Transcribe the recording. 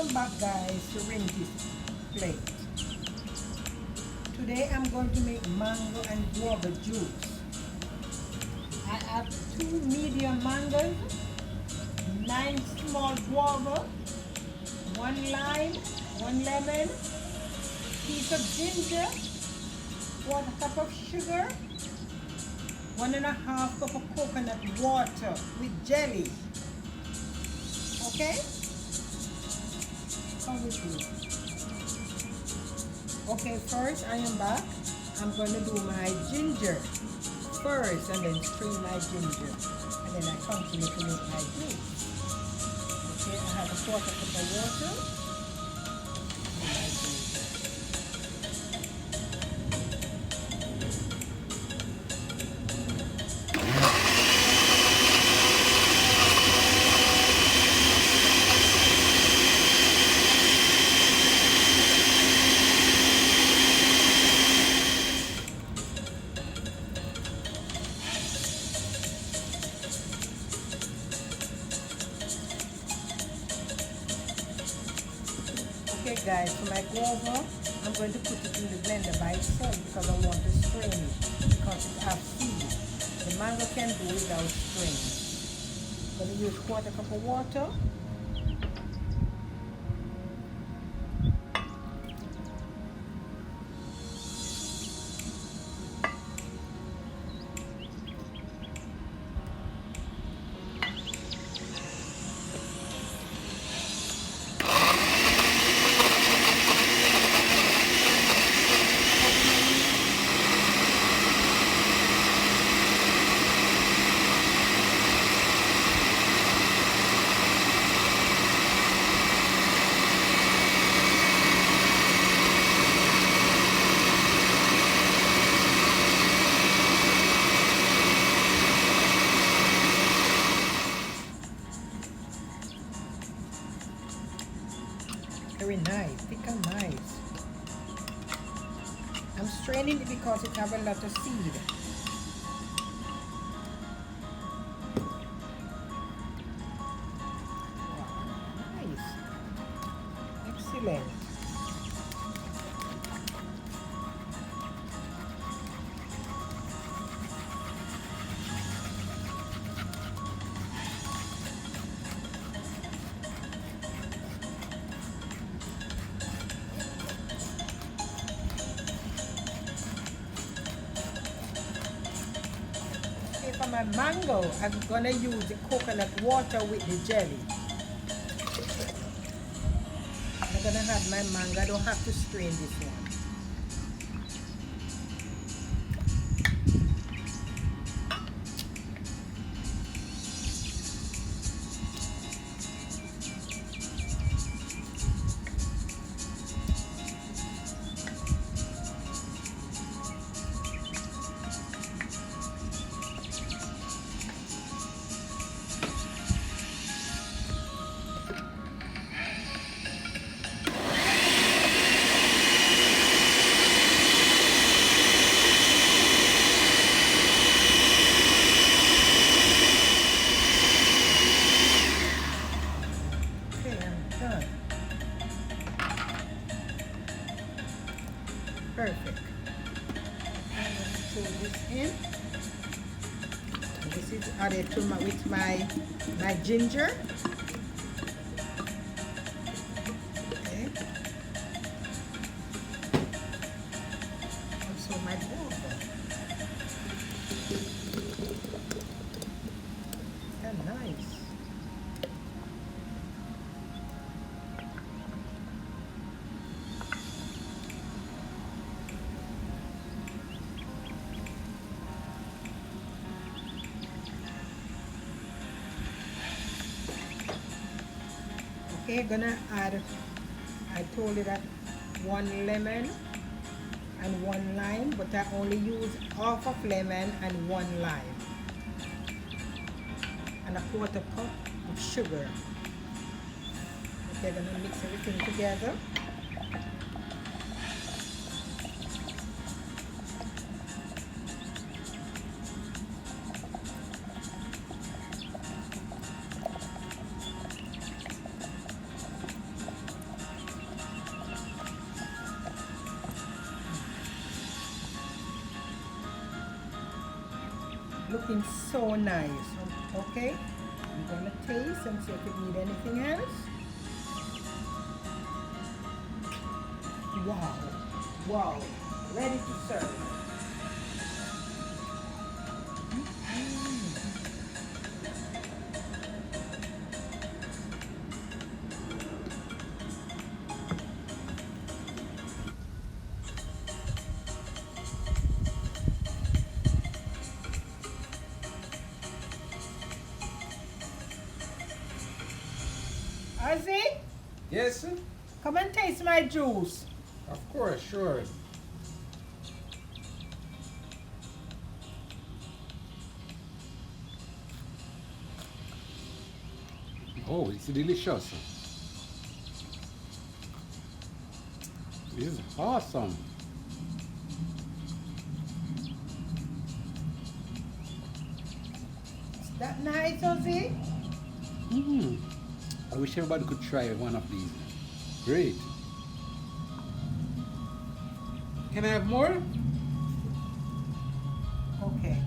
Welcome back guys to Ringy's Plate. Today I'm going to make mango and guava juice. I have 2 medium mangoes, 9 small guava, 1 lime, 1 lemon, piece of ginger, 1 cup of sugar, 1.5 cup of coconut water with jelly. Okay? Come with me. Okay, first I am back. I'm going to do my ginger first and then strain my ginger. And then I continue to make my juice. Okay, I have a 1/4 cup of water. And my ginger. Okay guys, for my guava, I'm going to put it in the blender by itself because I want to strain it because it has seeds. The mango can do without straining. I'm going to use 1/4 cup of water. Very nice, thick and nice. I'm straining it because it has a lot of seed. Wow, nice. Excellent. For my mango, I'm gonna use the coconut water with the jelly. I'm gonna have my mango. I don't have to strain this one. Perfect. I'm going to throw this in. And this is added to my ginger. Okay. Also my guava. That's nice. Okay, gonna add, I told you that 1 lemon and 1 lime, but I only use half of lemon and 1 lime. And a 1/4 cup of sugar. Okay, gonna mix everything together. looking so nice. Okay, I'm gonna taste and see if it need anything else. Wow, wow, ready to serve. Ozzy, Yes, sir? come and taste my juice. Of course, sure. Oh, it's delicious. This is awesome. Is that nice, Ozzy? Mm. I wish everybody could try one of these. Great. Can I have more? Okay.